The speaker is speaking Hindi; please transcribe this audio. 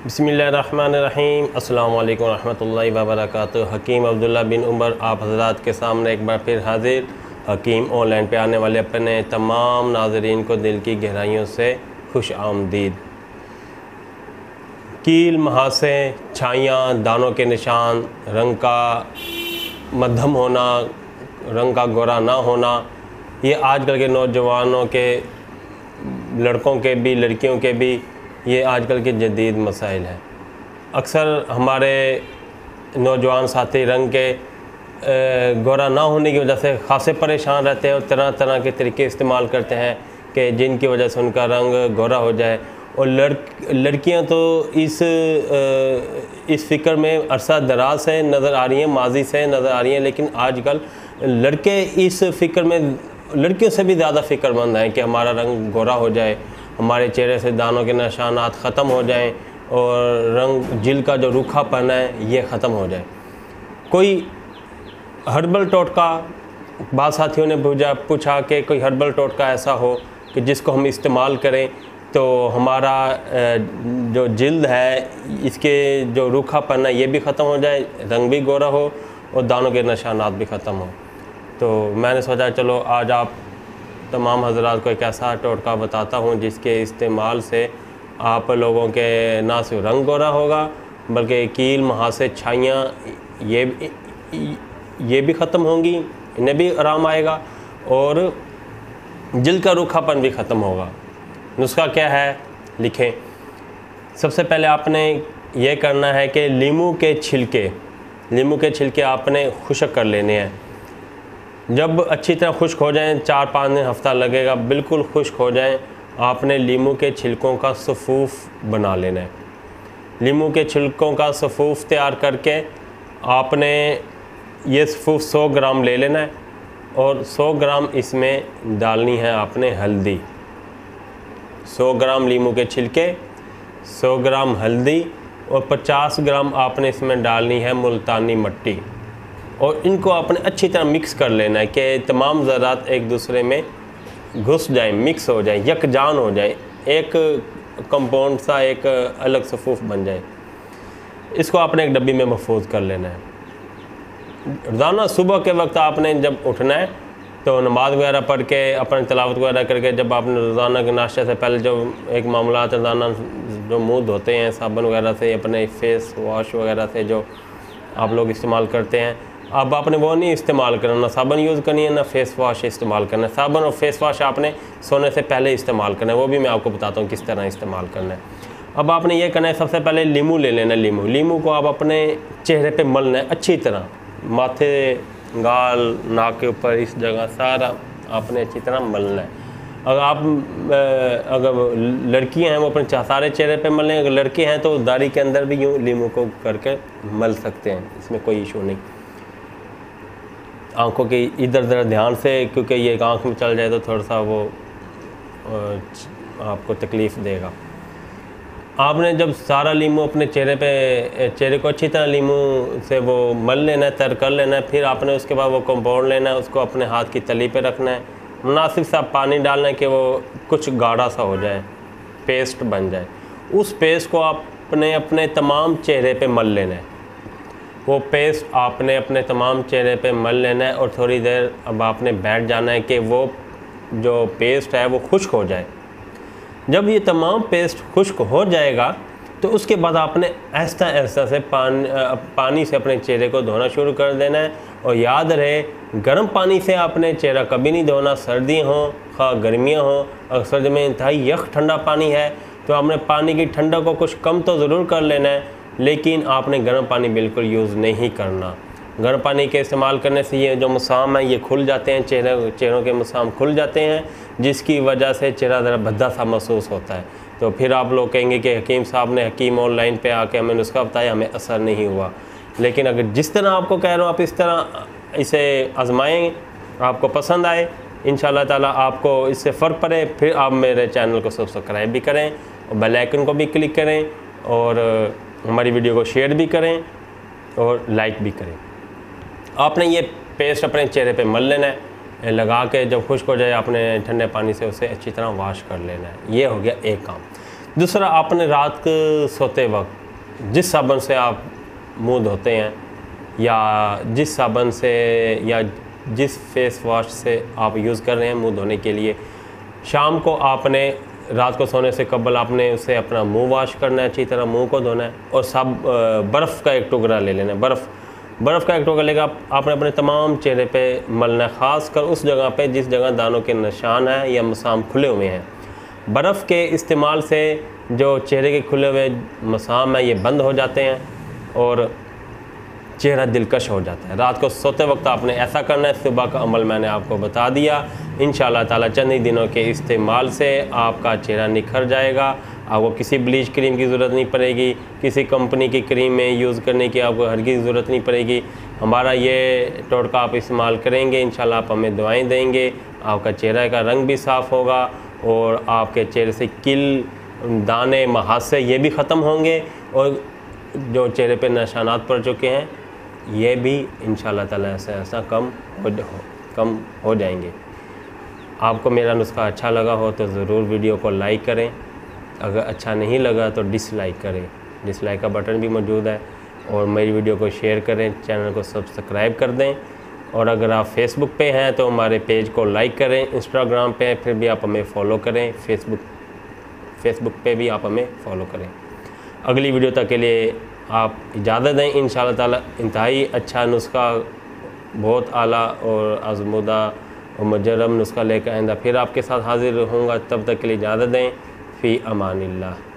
बिस्मिल्लाहिर्रहमानिर्रहीम। अस्सलामु अलैकुम रहमतुल्लाहि व बरकातुहू। हकीम अब्दुल्ला बिन उमर आप हज़रात के सामने एक बार फिर हाजिर। हकीम ऑनलाइन पे आने वाले अपने तमाम नाज़रीन को दिल की गहराइयों से खुश आमदीद। कील, महासे, छाइयाँ, दानों के निशान, रंग का मध्यम होना, रंग का गोरा ना होना, ये आजकल के नौजवानों के, लड़कों के भी लड़कियों के भी ये आजकल के जदीद मसाइल हैं। अक्सर हमारे नौजवान साथी रंग के गोरा ना होने की वजह से खासे परेशान रहते हैं और तरह तरह के तरीके इस्तेमाल करते हैं कि जिनकी वजह से उनका रंग गोरा हो जाए। और लड़कियां तो इस फ़िक्र में अरसा दराज से नज़र आ रही हैं, माजी से नज़र आ रही हैं, लेकिन आजकल लड़के इस फ़िक्र में लड़कियों से भी ज़्यादा फ़िक्रमंद हैं कि हमारा रंग गोरा हो जाए, हमारे चेहरे से दानों के निशानात ख़त्म हो जाएं और रंग जिल का जो रूखापन है ये ख़त्म हो जाए। कोई हर्बल टोटका, बाद साथियों ने पूछा कि कोई हर्बल टोटका ऐसा हो कि जिसको हम इस्तेमाल करें तो हमारा जो जिल्द है इसके जो रूखापन है ये भी ख़त्म हो जाए, रंग भी गोरा हो और दानों के निशानात भी ख़त्म हो। तो मैंने सोचा चलो आज आप तमाम हज़रात को एक ऐसा टोटका बताता हूँ जिसके इस्तेमाल से आप लोगों के ना सिर्फ रंग गोरा होगा बल्कि कील, महासे, छाइयाँ ये भी ख़त्म होंगी, इन्हें भी आराम आएगा और जिल्द का रूखापन भी ख़त्म होगा। नुस्खा क्या है लिखें। सबसे पहले आपने ये करना है कि लीमू के छिलके आपने खुश्क कर लेने हैं। जब अच्छी तरह खुश्क हो जाएं, 4-5 दिन हफ्ता लगेगा, बिल्कुल खुश्क हो जाएं, आपने लीमू के छिलकों का सफ़ूफ़ बना लेना है। लीमू के छिलकों का सफ़ूफ़ तैयार करके आपने ये सफ़ूफ़ 100 ग्राम ले लेना है और 100 ग्राम इसमें डालनी है आपने हल्दी। 100 ग्राम लीमू के छिलके, 100 ग्राम हल्दी और 50 ग्राम आपने इसमें डालनी है मुल्तानी मिट्टी और इनको आपने अच्छी तरह मिक्स कर लेना है कि तमाम ज़रात एक दूसरे में घुस जाएं, मिक्स हो जाएं, यकजान हो जाए, एक कंपाउंड सा एक अलग सफ़ूफ़ बन जाए। इसको आपने एक डब्बी में महफूज कर लेना है। रोज़ाना सुबह के वक्त आपने जब उठना है तो नमाज वगैरह पढ़ के अपने तिलावत वगैरह करके जब आपने रोज़ाना के नाश्ते से पहले जो एक मामलात रोज़ाना जो मुँह धोते हैं साबुन वगैरह से, अपने फेस वॉश वगैरह से जो आप लोग इस्तेमाल करते हैं, अब आपने वो नहीं इस्तेमाल करना, ना साबुन यूज़ करनी है ना फेस वॉश इस्तेमाल करना है। साबुन और फेस वॉश आपने सोने से पहले इस्तेमाल करना है, वो भी मैं आपको बताता हूँ किस तरह इस्तेमाल करना है। अब आपने ये करना है, सबसे पहले लीमू ले लेना है। लीमू को आप अपने चेहरे पे मलना है अच्छी तरह, माथे, गाल, नाक के ऊपर, इस जगह सारा आपने अच्छी तरह मलना है। अगर लड़कियां हैं वो अपने सारे चेहरे पे मल लें, अगर लड़के हैं तो दाढ़ी के अंदर भी यूँ लीमू को करके मल सकते हैं, इसमें कोई इशू नहीं। आँखों के इधर उधर ध्यान से, क्योंकि ये एक आँख में चल जाए तो थोड़ा सा वो आपको तकलीफ़ देगा। आपने जब सारा लीमू अपने चेहरे को अच्छी तरह लीमू से वो मल लेना है, तर कर लेना है, फिर आपने उसके बाद वो कंपाउंड लेना है, उसको अपने हाथ की तली पे रखना है, मुनासिब सा पानी डालना है कि वो कुछ गाढ़ा सा हो जाए, पेस्ट बन जाए। उस पेस्ट को आपने अपने तमाम चेहरे पे मल लेना है। वो पेस्ट आपने अपने तमाम चेहरे पे मल लेना है और थोड़ी देर अब आपने बैठ जाना है कि वो जो पेस्ट है वो खुश्क हो जाए। जब ये तमाम पेस्ट खुश्क हो जाएगा तो उसके बाद आपने ऐसा से पानी से अपने चेहरे को धोना शुरू कर देना है। और याद रहे, गर्म पानी से आपने चेहरा कभी नहीं धोना, सर्दी हो खा गर्मियाँ हो। अगर सर्दी में इंतहाई यख ठंडा पानी है तो आपने पानी की ठंडक को कुछ कम तो ज़रूर कर लेना है, लेकिन आपने गर्म पानी बिल्कुल यूज़ नहीं करना। गर्म पानी के इस्तेमाल करने से ये जो मसाम है ये खुल जाते हैं, चेहरों के मसाम खुल जाते हैं, जिसकी वजह से चेहरा ज़रा भद्दा सा महसूस होता है। तो फिर आप लोग कहेंगे कि हकीम साहब ने हकीम ऑनलाइन पे आके हमें नुस्खा बताया, हमें असर नहीं हुआ। लेकिन अगर जिस तरह आपको कह रहा हूँ आप इस तरह इसे आजमाएँ, आपको पसंद आए, इंशाअल्लाह ताला आपको इससे फ़र्क पड़े, फिर आप मेरे चैनल को सब्सक्राइब भी करें और बेल आइकन को भी क्लिक करें और हमारी वीडियो को शेयर भी करें और लाइक भी करें। आपने ये पेस्ट अपने चेहरे पे मल लेना है, लगा के जब खुश्क हो जाए आपने ठंडे पानी से उसे अच्छी तरह वॉश कर लेना है। ये हो गया एक काम। दूसरा, आपने रात को सोते वक्त जिस साबुन से आप मुंह धोते हैं या जिस साबुन से या जिस फेस वॉश से आप यूज़ कर रहे हैं मुंह धोने के लिए, शाम को आपने रात को सोने से कबल आपने उसे अपना मुंह वॉश करना है, अच्छी तरह मुंह को धोना है और सब बर्फ़ का एक टुकड़ा ले लेना है। बर्फ़ का एक टुकड़ा लेकर आपने अपने तमाम चेहरे पे मलना है, ख़ास कर उस जगह पे जिस जगह दानों के निशान हैं या मसाम खुले हुए हैं। बर्फ़ के इस्तेमाल से जो चेहरे के खुले हुए मसाम हैं ये बंद हो जाते हैं और चेहरा दिलकश हो जाता है। रात को सोते वक्त आपने ऐसा करना है। सुबह का अमल मैंने आपको बता दिया। इंशाअल्लाह ताला चंद ही दिनों के इस्तेमाल से आपका चेहरा निखर जाएगा। आपको किसी ब्लीच क्रीम की ज़रूरत नहीं पड़ेगी, किसी कंपनी की क्रीम में यूज़ करने की आपको हरगिज़ ज़रूरत नहीं पड़ेगी। हमारा ये टोटका आप इस्तेमाल करेंगे, इंशाअल्लाह आप हमें दुआएँ देंगे, आपका चेहरे का रंग भी साफ़ होगा और आपके चेहरे से किल, दाने, महासे ये भी ख़त्म होंगे और जो चेहरे पे निशानात पड़ चुके हैं ये भी इंशाअल्लाह ताला ऐसा कम हो जाएंगे। आपको मेरा नुस्खा अच्छा लगा हो तो ज़रूर वीडियो को लाइक करें, अगर अच्छा नहीं लगा तो डिसलाइक करें, डिसलाइक का बटन भी मौजूद है, और मेरी वीडियो को शेयर करें, चैनल को सब्सक्राइब कर दें। और अगर आप फेसबुक पे हैं तो हमारे पेज को लाइक करें, इंस्टाग्राम पे फिर भी आप हमें फ़ॉलो करें, फेसबुक पे भी आप हमें फ़ॉलो करें। अगली वीडियो तक के लिए आप इजाज़त दें। इंशाअल्लाह ताला इंतहाई अच्छा नुस्खा, बहुत आला और आज़मूदा और मुजर्रब नुस्खा लेकर आइंदा फिर आपके साथ हाज़िर होऊंगा। तब तक के लिए इजाज़त दें। फ़ी अमानिल्लाह।